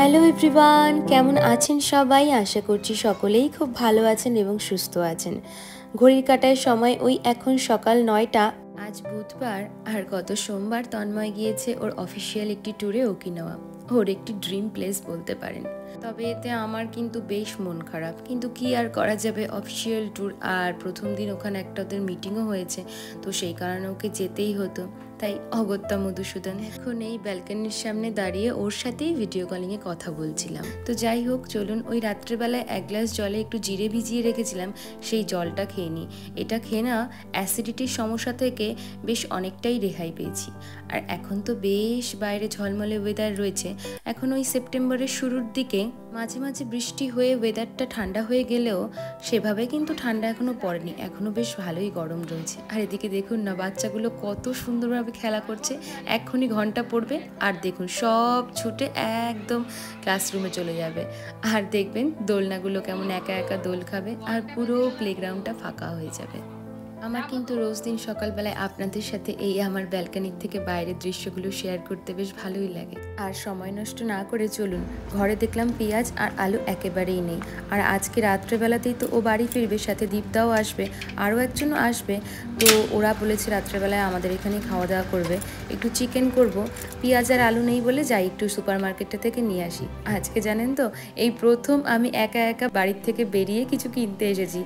Hello everyone, কেমন আছেন সবাই? আশা করছি সকলেই খুব ভালো আছেন এবং সুস্থ আছেন। ঘড়ির কাঁটায় সময় ওই এখন সকাল 9টা। আজ বুধবার আর গত সোমবার তন্ময় গিয়েছে ওর অফিসিয়াল একটি ট্যুরে ওকিনাওয়া। ওর একটি ড্রিম প্লেস বলতে পারেন। তবে এতে আমার কিন্তু বেশ মন খারাপ, কিন্তু কি আর করা যাবে, অফিসিয়াল ট্যুর আর প্রথম দিন ওখানে একটা ওদের মিটিংও হয়েছে, তো সেই কারণে ওকে যেতেই হতো। তাই অগত্যা মধুসূদন এখন এই ব্যালকনির সামনে দাঁড়িয়ে ওর সাথেই ভিডিও কলিংয়ে কথা বলছিলাম। তো যাই হোক, চলুন ওই রাত্রেবেলায় এক গ্লাস জলে একটু জিরে ভিজিয়ে রেখেছিলাম, সেই জলটা খেয়ে নিই। এটা খেয়ে না অ্যাসিডিটির সমস্যা থেকে বেশ অনেকটাই রেহাই পেয়েছি। আর এখন তো বেশ বাইরে ঝলমলে ওয়েদার রয়েছে। এখন ওই সেপ্টেম্বরের শুরুর দিকে মাঝে মাঝে বৃষ্টি হয়ে ওয়েদারটা ঠান্ডা হয়ে গেলেও সেভাবে কিন্তু ঠান্ডা এখনো পড়েনি, এখনো বেশ ভালোই গরম রয়েছে। আর এদিকে দেখুন না, বাচ্চাগুলো কত সুন্দরভাবে খেলা করছে। এক্ষুনি ঘন্টা পড়বে আর দেখুন সব ছুটে একদম ক্লাসরুমে চলে যাবে। আর দেখবেন দোলনাগুলো কেমন একা একা দোল খাবে আর পুরো প্লেগ্রাউন্ডটা ফাঁকা হয়ে যাবে। আমার কিন্তু রোজ দিন সকালবেলায় আপনাদের সাথে এই আমার ব্যালকনির থেকে বাইরের দৃশ্যগুলো শেয়ার করতে বেশ ভালোই লাগে। আর সময় নষ্ট না করে চলুন, ঘরে দেখলাম পেঁয়াজ আর আলু একেবারেই নেই। আর আজকে রাত্রেবেলাতেই তো ও বাড়ি ফিরবে, সাথে দীপদাও আসবে, আরও একজনও আসবে। তো ওরা বলেছে রাত্রেবেলায় আমাদের এখানেই খাওয়া দাওয়া করবে, একটু চিকেন করব। পেঁয়াজ আর আলু নেই বলে যাই একটু সুপার মার্কেটটা থেকে নিয়ে আসি। আজকে জানেন তো, এই প্রথম আমি একা একা বাড়ির থেকে বেরিয়ে কিছু কিনতে এসেছি।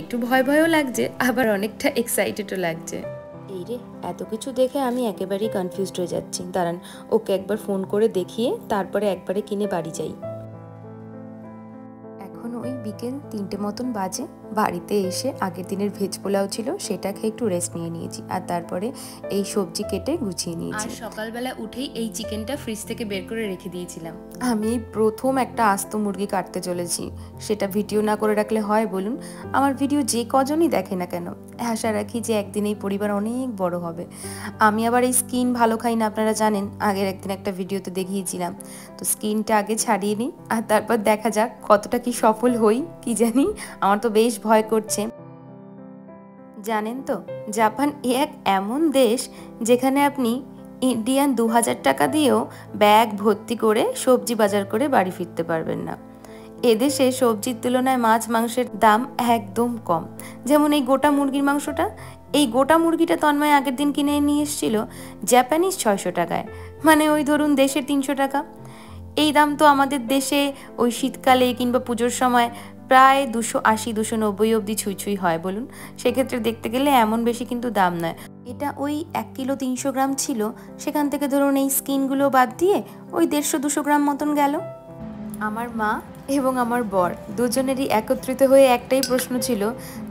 একটু ভয় ভয়ও লাগছে, আবার অনেকটা এক্সাইটেডও লাগছে। এই রে, এত কিছু দেখে আমি একেবারেই কনফিউজড হয়ে যাচ্ছি। দাঁড়ান, ওকে একবার ফোন করে দেখিয়ে তারপরে একবারে কিনে বাড়ি যাই। এখন ওই বিকেল 3টে মতন বাজে। বাড়িতে এসে আগের দিনের ভেজ পোলাও ছিল, সেটা খেয়ে একটু রেস্ট নিয়ে নিয়েছি। আর তারপরে এই সবজি কেটে গুছিয়ে নিয়েছি। আর সকালবেলা উঠেই এই চিকেনটা ফ্রিজ থেকে বের করে রেখে দিয়েছিলাম। আমি প্রথম একটা আস্ত মুরগি কাটতে চলেছি। সেটা ভিডিও না করে রাখলে হয় বলুন? আমার ভিডিও যে কজনই দেখে না কেন, আশা রাখি যে একদিন এই পরিবার অনেক বড় হবে। আমি আবার এই স্কিন ভালো খাই না, আপনারা জানেন, আগের একদিন একটা ভিডিওতে দেখিয়েছিলাম। তো স্কিনটা আগে ছাড়িয়ে নিই আর তারপর দেখা যাক কতটা কি সফল হই। কি জানি, আমার তো বেশ ভয় করছে। জানেন তো, জাপান এক এমন দেশ যেখানে আপনি ইন্ডিয়ান 2000 টাকা দিয়েও ব্যাগ ভর্তি করে সবজি বাজার করে বাড়ি ফিরতে পারবেন না। এদেশে সবজির তুলনায় মাছ মাংসের দাম একদম কম। যেমন এই গোটা মুরগির মাংসটা, এই গোটা মুরগিটা তন্ময় আগের দিন কিনে নিয়ে এসেছিল জাপানিজ 600 টাকায়, মানে ওই ধরুন দেশের 300 টাকা। এই দাম তো আমাদের দেশে ওই শীতকালে কিংবা পুজোর সময় প্রায় 280-290 অবধি ছুঁই ছুঁই হয় বলুন। সেক্ষেত্রে দেখতে গেলে এমন বেশি কিন্তু দাম নয়। এটা ওই 1 কিলো 300 গ্রাম ছিল, সেখান থেকে ধরুন এই স্কিনগুলো বাদ দিয়ে ওই 150-200 গ্রাম মতন গেল। আমার মা এবং আমার বর দুজনেরই একত্রিত হয়ে একটাই প্রশ্ন ছিল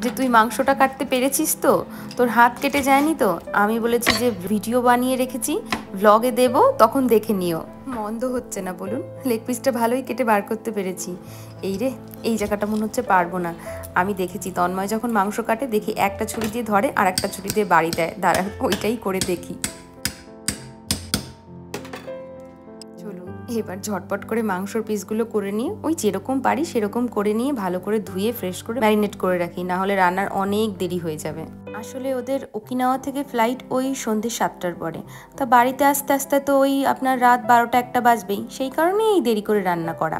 যে তুই মাংসটা কাটতে পেরেছিস তো, তোর হাত কেটে যায়নি তো? আমি বলেছি যে ভিডিও বানিয়ে রেখেছি, ভ্লগে দেব, তখন দেখে নিও। মন্দ হচ্ছে না বলুন, লেগ পিসটা ভালোই কেটে বার করতে পেরেছি। এই রে, এই জায়গাটা মনে হচ্ছে পারবো না। আমি দেখেছি তন্ময় যখন মাংস কাটে, দেখি একটা ছুরি দিয়ে ধরে আর একটা ছুরি দিয়ে বাড়ি দেয়। দাঁড়ান, ওইটাই করে দেখি। এবার ঝটপট করে মাংসর পিসগুলো করে নিয়ে ওই যেরকম পারি সেরকম করে নিয়ে ভালো করে ধুয়ে ফ্রেশ করে ম্যারিনেট করে রাখি, না হলে রান্নার অনেক দেরি হয়ে যাবে। আসলে ওদের ওকিনাওয়া থেকে ফ্লাইট ওই সন্ধ্যে 7টার পরে, তা বাড়িতে আস্তে আস্তে তো ওই আপনার রাত 12টা-1টা বাজবেই, সেই কারণেই এই দেরি করে রান্না করা।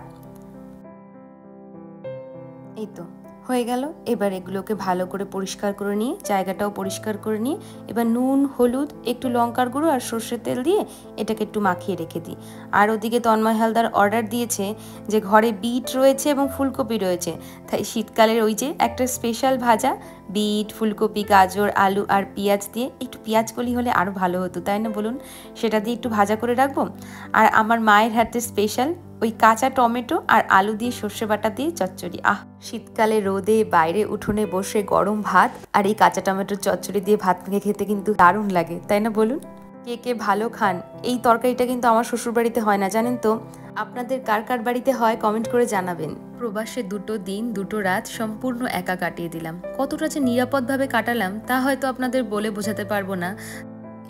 এই তো হয়ে গেল। এবার এগুলোকে ভালো করে পরিষ্কার করে নিয়ে, জায়গাটাও পরিষ্কার করে নিয়ে, এবার নুন, হলুদ, একটু লঙ্কার গুঁড়ো আর সর্ষের তেল দিয়ে এটাকে একটু মাখিয়ে রেখে দিই। আর ওদিকে তন্ময় হালদার অর্ডার দিয়েছে যে ঘরে বিট রয়েছে এবং ফুলকপি রয়েছে, তাই শীতকালের ওই যে একটা স্পেশাল ভাজা বিট, ফুলকপি, গাজর, আলু আর পেঁয়াজ দিয়ে, একটু পেঁয়াজ কলি হলে আরও ভালো হতো তাই না বলুন, সেটা দিয়ে একটু ভাজা করে রাখবো। আর আমার মায়ের হাতে স্পেশাল ওই কাঁচা টমেটো আর আলু দিয়ে সর্ষে বাটা দিয়ে চচ্চড়ি। শীতকালে রোদে বাইরে উঠোনে বসে গরম ভাত আর এই কাঁচা টমেটোর চচ্চড়ি দিয়ে ভাত মেখে খেতে কিন্তু দারুণ লাগে তাই না বলুন? কে কে ভালো খান? এই তরকারিটা কিন্তু আমার শ্বশুরবাড়িতে হয় না, জানেন তো। আপনাদের কার কার বাড়িতে হয় কমেন্ট করে জানাবেন। প্রবাসে 2 দিন 2 রাত সম্পূর্ণ একা কাটিয়ে দিলাম। কতটা যে নিরাপদভাবে কাটালাম তা হয়তো আপনাদের বলে বোঝাতে পারবো না।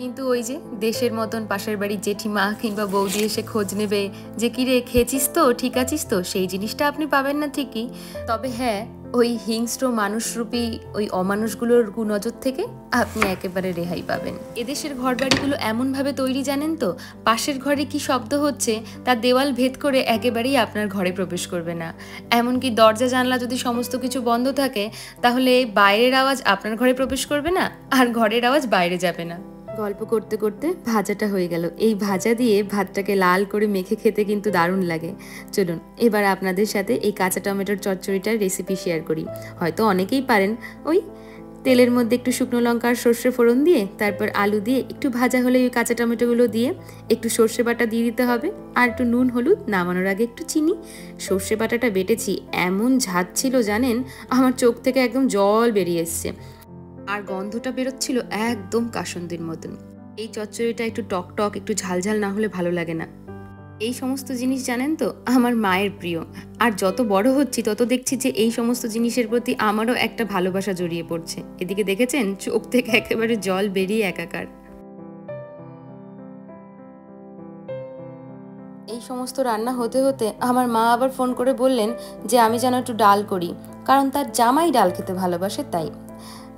কিন্তু ওই যে দেশের মতন পাশের বাড়ির জেঠিমা কিংবা বৌদি এসে খোঁজ নেবে যে কিরে খেয়েছিস তো, ঠিক আছিস তো, সেই জিনিসটা আপনি পাবেন না ঠিকই। তবে হ্যাঁ, ওই হিংস্র মানুষরূপী ওই অমানুষগুলোর কুনজর থেকে আপনি একেবারে রেহাই পাবেন। এদেশের ঘরবাড়িগুলো এমনভাবে তৈরি জানেন তো, পাশের ঘরে কি শব্দ হচ্ছে তার দেওয়াল ভেদ করে একেবারেই আপনার ঘরে প্রবেশ করবে না। এমনকি দরজা জানলা যদি সমস্ত কিছু বন্ধ থাকে তাহলে বাইরের আওয়াজ আপনার ঘরে প্রবেশ করবে না আর ঘরের আওয়াজ বাইরে যাবে না। গল্প করতে করতে ভাজাটা হয়ে গেল। এই ভাজা দিয়ে ভাতটাকে লাল করে মেখে খেতে কিন্তু দারুণ লাগে। চলুন এবার আপনাদের সাথে এই কাঁচা টমেটোর চচ্চড়িটার রেসিপি শেয়ার করি। হয়তো অনেকেই পারেন, ওই তেলের মধ্যে একটু শুকনো লঙ্কা আর সর্ষে ফোড়ন দিয়ে তারপর আলু দিয়ে একটু ভাজা হলে ওই কাঁচা টমেটোগুলো দিয়ে একটু সর্ষে বাটা দিয়ে দিতে হবে আর একটু নুন হলুদ, নামানোর আগে একটু চিনি। সর্ষে বাটাটা বেটেছি, এমন ঝাঁজ ছিল জানেন, আমার চোখ থেকে একদম জল বেরিয়ে এসছে আর গন্ধটা বেরোচ্ছিল একদম কাসুন্দির মতন। এই চচ্চড়িটা একটু টক টক, একটু ঝালঝাল না হলে ভালো লাগে না। এই সমস্ত জিনিস জানেন তো আমার মায়ের প্রিয়, আর যত বড় হচ্ছি তত দেখছি যে এই সমস্ত জিনিসের প্রতি আমারও একটা ভালোবাসা জড়িয়ে পড়ছে। এদিকে দেখেছেন চোখ থেকে একেবারে জল বেরিয়ে একাকার। এই সমস্ত রান্না হতে হতে আমার মা আবার ফোন করে বললেন যে আমি যেন একটু ডাল করি, কারণ তার জামাই ডাল খেতে ভালোবাসে তাই।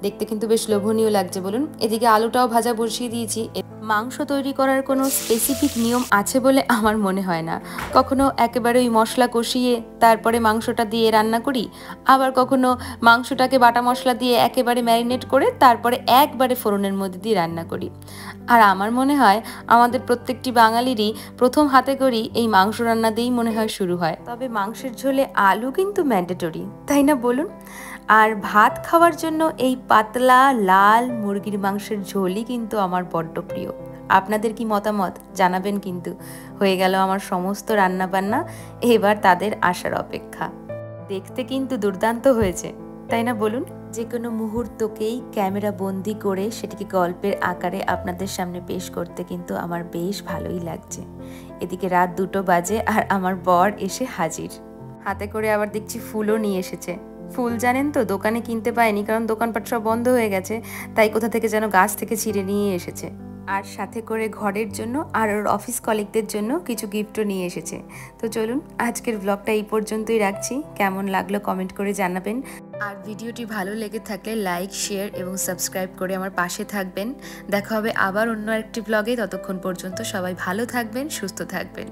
দেখতে কিন্তু বেশ লোভনীয় লাগছে বলুন। এদিকে আলুটাও ভাজা বসিয়ে দিয়েছি। মাংস তৈরি করার কোনো স্পেসিফিক নিয়ম আছে বলে আমার মনে হয় না। কখনো একেবারে ওই মশলা কষিয়ে তারপরে মাংসটা দিয়ে রান্না করি, আবার কখনো মাংসটাকে বাটা মশলা দিয়ে একেবারে ম্যারিনেট করে তারপরে একবারে ফোড়নের মধ্যে দিয়ে রান্না করি। আর আমার মনে হয় আমাদের প্রত্যেকটি বাঙালিরই প্রথম হাতে করি এই মাংস রান্না দিয়েই মনে হয় শুরু হয়। তবে মাংসের ঝোলে আলু কিন্তু ম্যান্ডেটরি, তাই না বলুন? আর ভাত খাওয়ার জন্য এই পাতলা লাল মুরগির মাংসের ঝোলই কিন্তু আমার বড্ড প্রিয়। আপনাদের কি মতামত জানাবেন কিন্তু। হয়ে গেল আমার সমস্ত রান্নাবান্না, এবার তাদের আসার অপেক্ষা। দেখতে কিন্তু দুর্দান্ত হয়েছে, তাই না বলুন? যে কোনো মুহূর্তকেই ক্যামেরা বন্দি করে সেটিকে গল্পের আকারে আপনাদের সামনে পেশ করতে কিন্তু আমার বেশ ভালোই লাগছে। এদিকে রাত 2টো বাজে আর আমার বর এসে হাজির, হাতে করে আবার দেখছি ফুলও নিয়ে এসেছে। ফুল জানেন তো দোকানে কিনতে পায়নি, কারণ দোকানপাট সব বন্ধ হয়ে গেছে, তাই কোথা থেকে যেন গাছ থেকে ছিঁড়ে নিয়ে এসেছে। আর সাথে করে ঘরের জন্য আর ওর অফিস কলিগদের জন্য কিছু গিফটও নিয়ে এসেছে। তো চলুন আজকের ব্লগটা এই পর্যন্তই রাখছি। কেমন লাগলো কমেন্ট করে জানাবেন, আর ভিডিওটি ভালো লেগে থাকলে লাইক, শেয়ার এবং সাবস্ক্রাইব করে আমার পাশে থাকবেন। দেখা হবে আবার অন্য একটি ব্লগে। ততক্ষণ পর্যন্ত সবাই ভালো থাকবেন, সুস্থ থাকবেন।